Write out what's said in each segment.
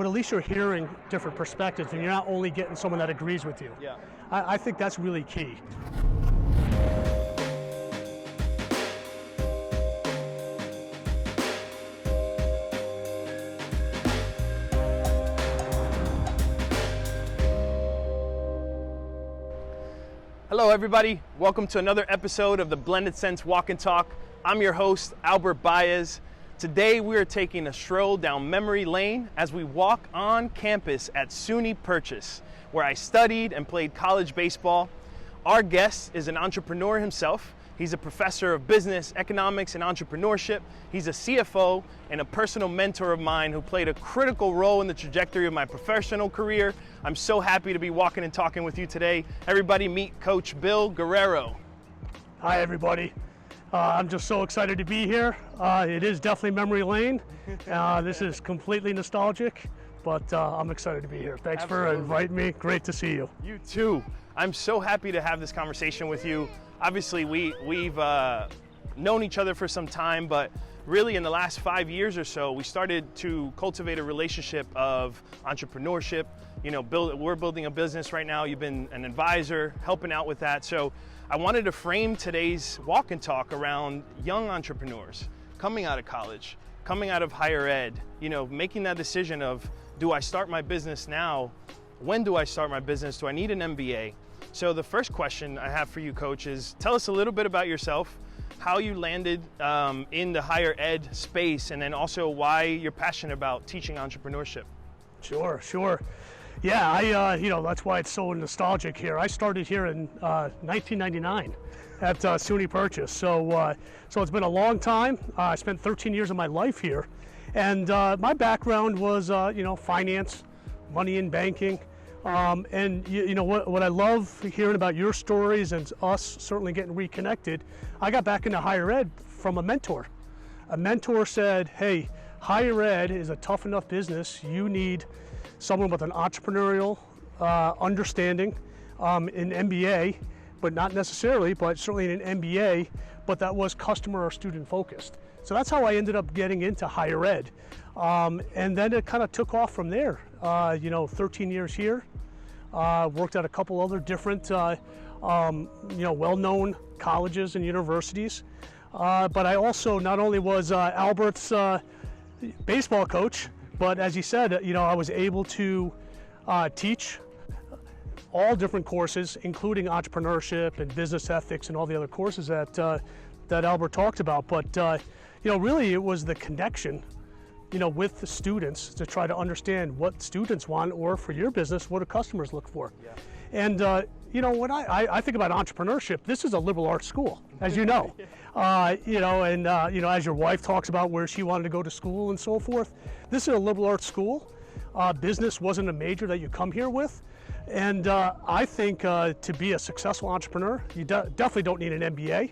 but at least you're hearing different perspectives and you're not only getting someone that agrees with you. Yeah. I think that's really key. Hello everybody, welcome to another episode of the Blended Sense Walk and Talk. I'm your host, Albert Baez. Today we are taking a stroll down memory lane as we walk on campus at SUNY Purchase, where I studied and played college baseball. Our guest is an entrepreneur himself. He's a professor of business, economics, and entrepreneurship. He's a CFO and a personal mentor of mine who played a critical role in the trajectory of my professional career. I'm so happy to be walking and talking with you today. Everybody meet Coach Bill Guerrero. Hi everybody. I'm just so excited to be here. It is definitely memory lane. This is completely nostalgic, but I'm excited to be here. Thanks Absolutely. For inviting me. Great to see you. You too. I'm so happy to have this conversation with you. Obviously, we've known each other for some time, but really in the last 5 years or so, we started to cultivate a relationship of entrepreneurship. You know, we're building a business right now. You've been an advisor, helping out with that. So I wanted to frame today's walk and talk around young entrepreneurs coming out of college, coming out of higher ed, you know, making that decision of, do I start my business now? When do I start my business? Do I need an MBA? So the first question I have for you, Coach, is tell us a little bit about yourself, how you landed in the higher ed space, and then also why you're passionate about teaching entrepreneurship. Sure. Yeah, that's why it's so nostalgic here. I started here in 1999 at SUNY Purchase. So it's been a long time. I spent 13 years of my life here. And my background was, finance, money and banking. And what I love hearing about your stories and us certainly getting reconnected, I got back into higher ed from a mentor. A mentor said, hey, higher ed is a tough enough business. You need someone with an entrepreneurial understanding, in MBA, but not necessarily, but certainly in an MBA, but that was customer or student focused. So that's how I ended up getting into higher ed. And then it kind of took off from there. 13 years here, worked at a couple other different, well-known colleges and universities. But I also not only was Albert's baseball coach, but as he said, I was able to teach all different courses, including entrepreneurship and business ethics and all the other courses that Albert talked about. But really it was the connection with the students to try to understand what students want, or for your business, what do customers look for. Yeah. And when I think about entrepreneurship, this is a liberal arts school, as you know. As your wife talks about where she wanted to go to school and so forth, this is a liberal arts school. Business wasn't a major that you come here with. And I think to be a successful entrepreneur, you definitely don't need an MBA.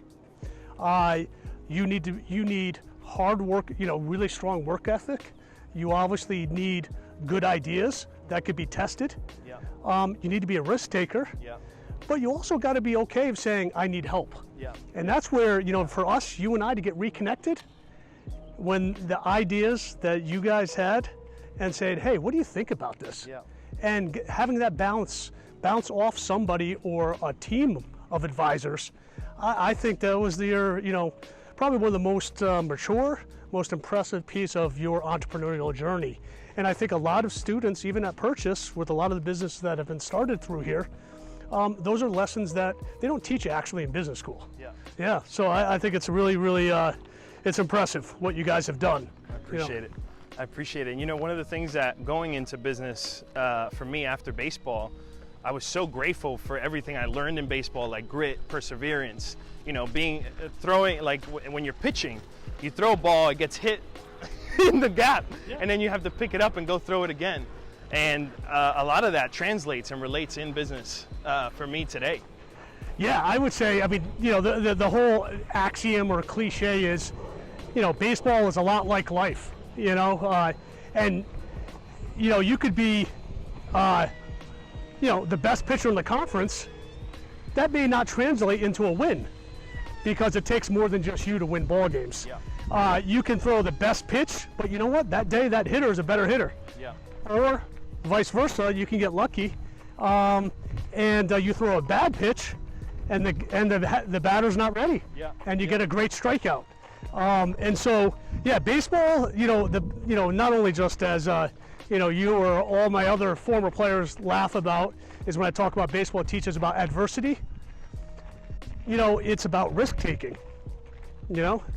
You need hard work, really strong work ethic. You obviously need good ideas that could be tested. Yeah. You need to be a risk taker. Yeah. But you also got to be okay of saying, I need help. Yeah. And that's where, for us, you and I, to get reconnected, when the ideas that you guys had and said, hey, what do you think about this? Yeah. And having that bounce off somebody or a team of advisors, I think that was probably one of the most mature, most impressive piece of your entrepreneurial journey. And I think a lot of students, even at Purchase, with a lot of the businesses that have been started through here, those are lessons that they don't teach actually in business school. Yeah. So I think it's really, really, it's impressive what you guys have done. I appreciate it. I appreciate it. And one of the things that going into business for me after baseball, I was so grateful for everything I learned in baseball, like grit, perseverance, throwing, like when you're pitching, you throw a ball, it gets hit in the gap, and then you have to pick it up and go throw it again. And a lot of that translates and relates in business for me today. Yeah, I would say, the whole axiom or cliche is, baseball is a lot like life, and, you could be, the best pitcher in the conference. That may not translate into a win because it takes more than just you to win ball games. Yeah. You can throw the best pitch, but you know what? That day, that hitter is a better hitter. Yeah. Or vice versa, you can get lucky, and you throw a bad pitch, and the batter's not ready, and you get a great strikeout. And so, yeah, baseball, not only just as you or all my other former players laugh about is when I talk about baseball, it teaches about adversity. It's about risk taking.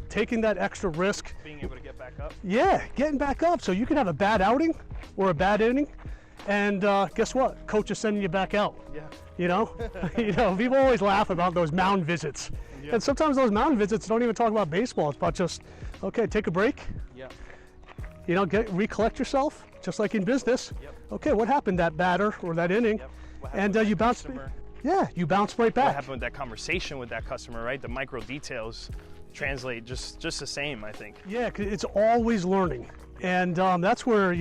Taking that extra risk. Being able to get back up. Yeah, getting back up. So you can have a bad outing or a bad inning, and guess what? Coach is sending you back out. Yeah. People always laugh about those mound visits. Yeah. And sometimes those mound visits don't even talk about baseball. It's about just, okay, take a break. Yeah. Recollect yourself, just like in business. Yep. Okay, what happened that batter or that inning? Yep. And you bounce. Yeah, you bounce right back. What happened with that conversation with that customer, right? The micro details translate just the same, I think. Yeah, 'cause it's always learning. And that's where,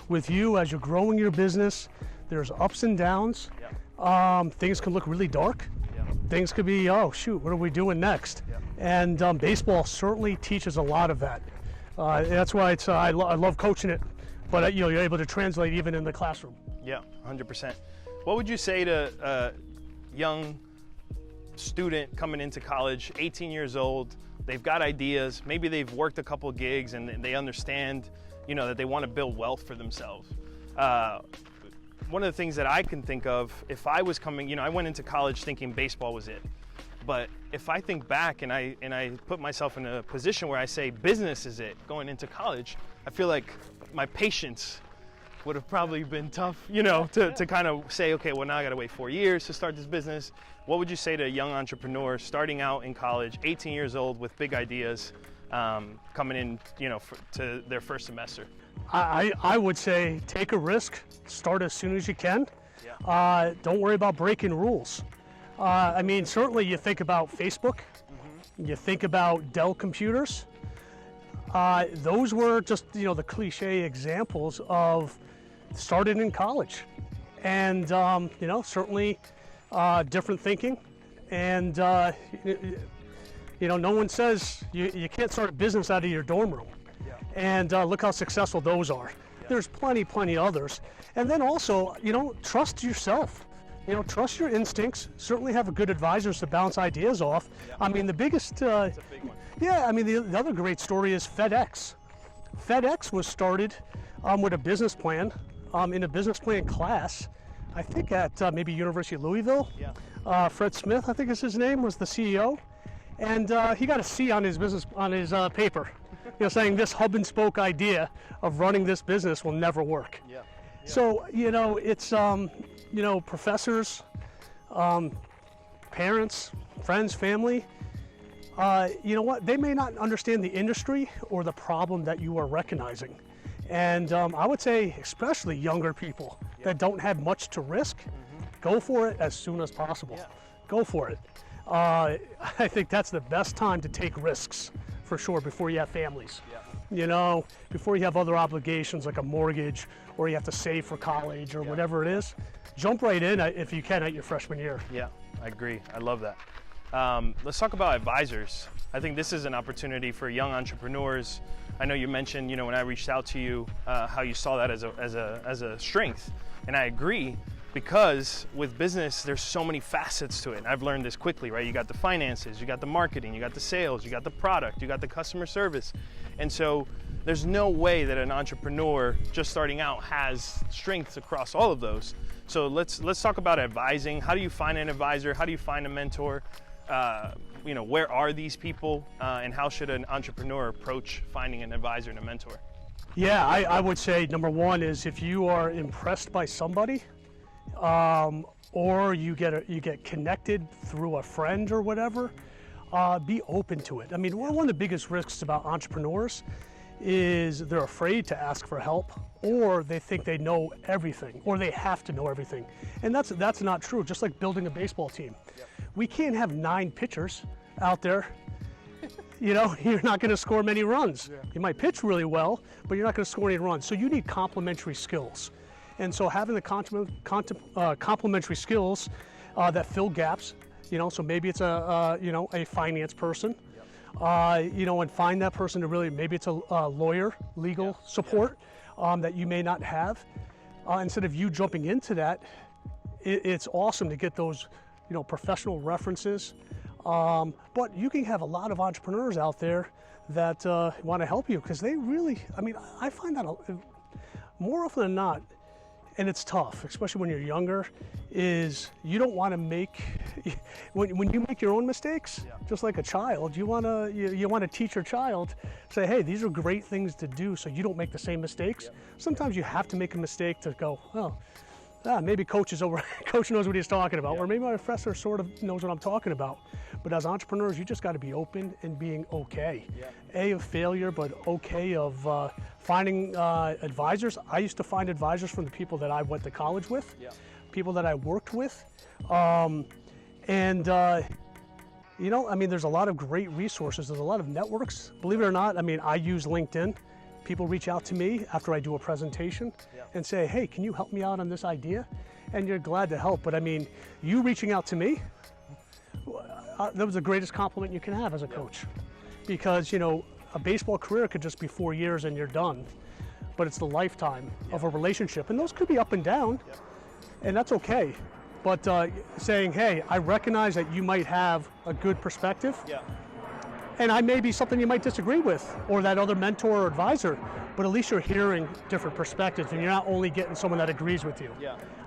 with you, as you're growing your business, there's ups and downs. Yeah. Things can look really dark. Yeah. Things could be, oh shoot, what are we doing next? Yeah. And baseball certainly teaches a lot of that. That's why I love coaching it, but you're able to translate even in the classroom. Yeah, 100%. What would you say to a young student coming into college, 18 years old, they've got ideas, maybe they've worked a couple gigs and they understand, that they want to build wealth for themselves. One of the things that I can think of, if I was coming, I went into college thinking baseball was it. But if I think back and I put myself in a position where I say business is it going into college, I feel like my patience would have probably been tough, to kind of say, okay, well, now I got to wait 4 years to start this business. What would you say to a young entrepreneur starting out in college, 18 years old with big ideas, coming in, to their first semester? I would say take a risk, start as soon as you can. Yeah. Don't worry about breaking rules. Certainly you think about Facebook, you think about Dell computers. Those were just, the cliche examples of started in college. And, certainly different thinking. And, no one says you can't start a business out of your dorm room. Yeah. And look how successful those are. Yeah. There's plenty others. And then also, trust yourself. Trust your instincts. Certainly have a good advisors to bounce ideas off. Yeah. The biggest... That's a big one. Yeah, the other great story is FedEx. FedEx was started with a business plan, in a business plan class, I think at maybe University of Louisville. Yeah. Fred Smith, I think is his name, was the CEO. And he got a C on his paper, saying this hub and spoke idea of running this business will never work. Yeah. Yeah. So, it's, professors, parents, friends, family, they may not understand the industry or the problem that you are recognizing. And I would say, especially younger people that don't have much to risk, go for it as soon as possible. Yeah. Go for it. I think that's the best time to take risks, for sure, before you have families. Yeah. Before you have other obligations like a mortgage or you have to save for college or whatever it is. Jump right in if you can at your freshman year. Yeah, I agree. I love that. Let's talk about advisors. I think this is an opportunity for young entrepreneurs. I know you mentioned, when I reached out to you, how you saw that as a strength, and I agree, because with business, there's so many facets to it. And I've learned this quickly, right? You got the finances, you got the marketing, you got the sales, you got the product, you got the customer service, and so there's no way that an entrepreneur just starting out has strengths across all of those. So let's talk about advising. How do you find an advisor? How do you find a mentor? Where are these people, and how should an entrepreneur approach finding an advisor and a mentor? Yeah, I would say number one is if you are impressed by somebody, or you get connected through a friend or whatever, be open to it. One of the biggest risks about entrepreneurs is they're afraid to ask for help, or they think they know everything, or they have to know everything. And that's not true, just like building a baseball team. Yep. We can't have 9 pitchers out there. You're not going to score many runs. Yeah. You might pitch really well, but you're not going to score any runs. So you need complementary skills. And so having the complementary skills that fill gaps, so maybe it's a finance person, and find that person to really, maybe it's a lawyer, legal support. that you may not have. Instead of you jumping into that, it's awesome to get those, professional references. But you can have a lot of entrepreneurs out there that want to help you, because they really, I find that more often than not, and it's tough, especially when you're younger, is you don't want to make, when you make your own mistakes, just like a child, you want to teach your child, say, hey, these are great things to do so you don't make the same mistakes. Sometimes you have to make a mistake to go, maybe coach knows what he's talking about, or maybe my professor sort of knows what I'm talking about. But as entrepreneurs, you just got to be open and being okay. Of failure, but okay of finding advisors. I used to find advisors from the people that I went to college with, people that I worked with. There's a lot of great resources. There's a lot of networks. Believe it or not, I use LinkedIn. People reach out to me after I do a presentation and say, hey, can you help me out on this idea? And you're glad to help. But you reaching out to me, that was the greatest compliment you can have as a coach. Because, a baseball career could just be 4 years and you're done. But it's the lifetime of a relationship. And those could be up and down, and that's okay. But saying, hey, I recognize that you might have a good perspective. And I may be something you might disagree with, or that other mentor or advisor, but at least you're hearing different perspectives and you're not only getting someone that agrees with you.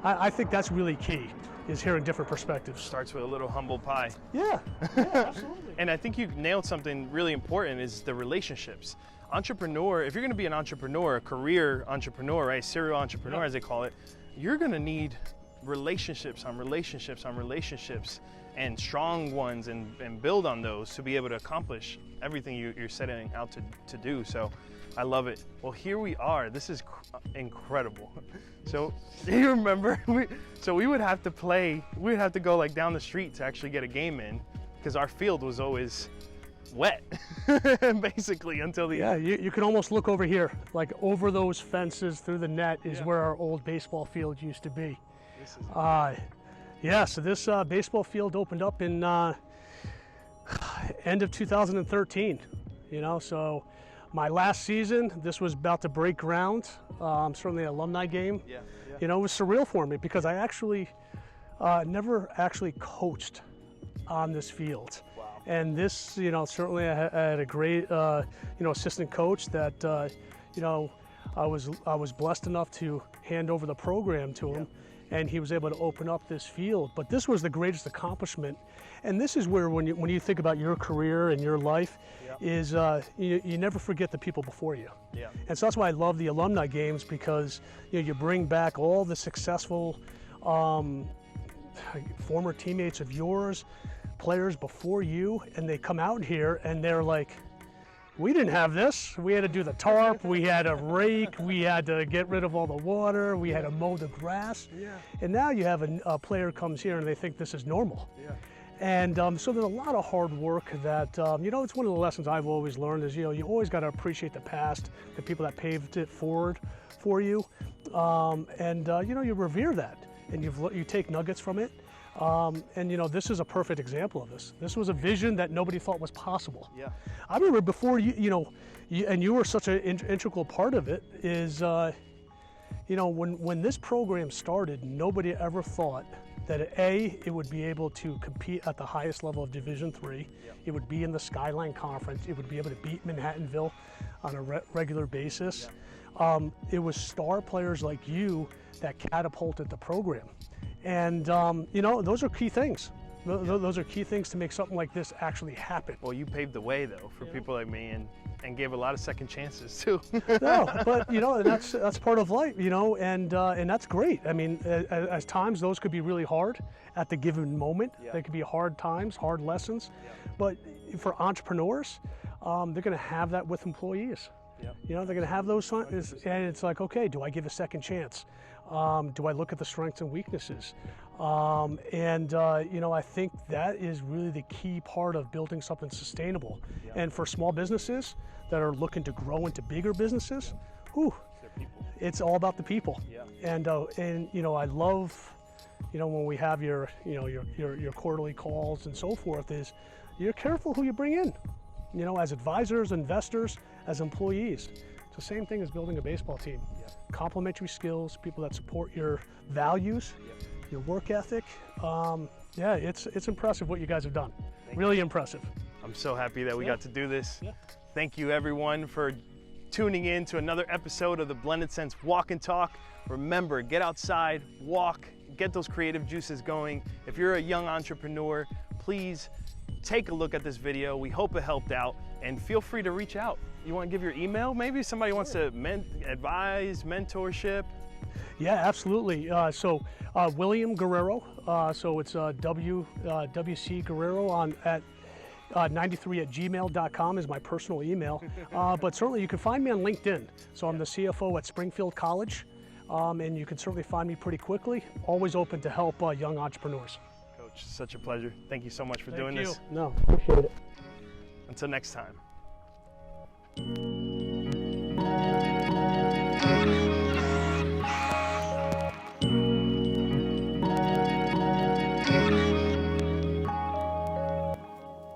I think that's really key, is hearing different perspectives. Starts with a little humble pie. Yeah, absolutely. And I think you nailed something really important, is the relationships. Entrepreneur, if you're gonna be an entrepreneur, a career entrepreneur, right, serial entrepreneur as they call it, you're gonna need relationships on relationships on relationships, and strong ones, and build on those to be able to accomplish everything you're setting out to do. So I love it. Well, here we are. This is incredible. So do you remember, we would have to play, we would have to go like down the street to actually get a game in, because our field was always wet, basically, until the end. You can almost look over here, like over those fences through the net is where our old baseball field used to be. This is so this baseball field opened up in end of 2013. So my last season, this was about to break ground. Certainly an alumni game. It was surreal for me, because I actually never actually coached on this field. And this, certainly I had a great, assistant coach that, I was blessed enough to hand over the program to him, and he was able to open up this field. But this was the greatest accomplishment. And this is where, when you think about your career and your life, is you never forget the people before you. And so that's why I love the alumni games, because you bring back all the successful former teammates of yours, players before you, and they come out here and they're like, we didn't have this. We had to do the tarp, we had to rake, we had to get rid of all the water, we had to mow the grass. And now you have a player comes here and they think this is normal. And so there's a lot of hard work that, it's one of the lessons I've always learned is, you always got to appreciate the past, the people that paved it forward for you. You revere that, and you take nuggets from it. This is a perfect example of this. This was a vision that nobody thought was possible. I remember before you were such an integral part of it, is, when this program started, nobody ever thought that it would be able to compete at the highest level of Division III. It would be in the Skyline Conference. It would be able to beat Manhattanville on a regular basis. It was star players like you that catapulted the program. And, those are key things. Those are key things to make something like this actually happen. Well, you paved the way, though, for people like me, and gave a lot of second chances, too. No, but, that's part of life, and that's great. At times, those could be really hard at the given moment. They could be hard times, hard lessons. But for entrepreneurs, they're going to have that with employees. They're going to have those times, and it's like, okay, do I give a second chance? Do I look at the strengths and weaknesses? I think that is really the key part of building something sustainable. And for small businesses that are looking to grow into bigger businesses, it's all about the people. And I love, when we have your quarterly calls and so forth, is you're careful who you bring in, as advisors, investors, as employees. the same thing as building a baseball team. Complementary skills, people that support your values, your work ethic. Yeah, it's impressive what you guys have done. Really impressive. I'm so happy that we got to do this. Yeah. Thank you everyone for tuning in to another episode of the Blended Sense Walk and Talk. Remember, get outside, walk, get those creative juices going. If you're a young entrepreneur, please take a look at this video. We hope it helped out, and feel free to reach out. You want to give your email? Maybe somebody wants to advise, mentorship. Yeah, absolutely. William Guerrero. So it's WC Guerrero at 93@gmail.com is my personal email. But certainly you can find me on LinkedIn. So I'm the CFO at Springfield College, and you can certainly find me pretty quickly. Always open to help young entrepreneurs. Coach, such a pleasure. Thank you so much for doing this. No, appreciate it. Until next time.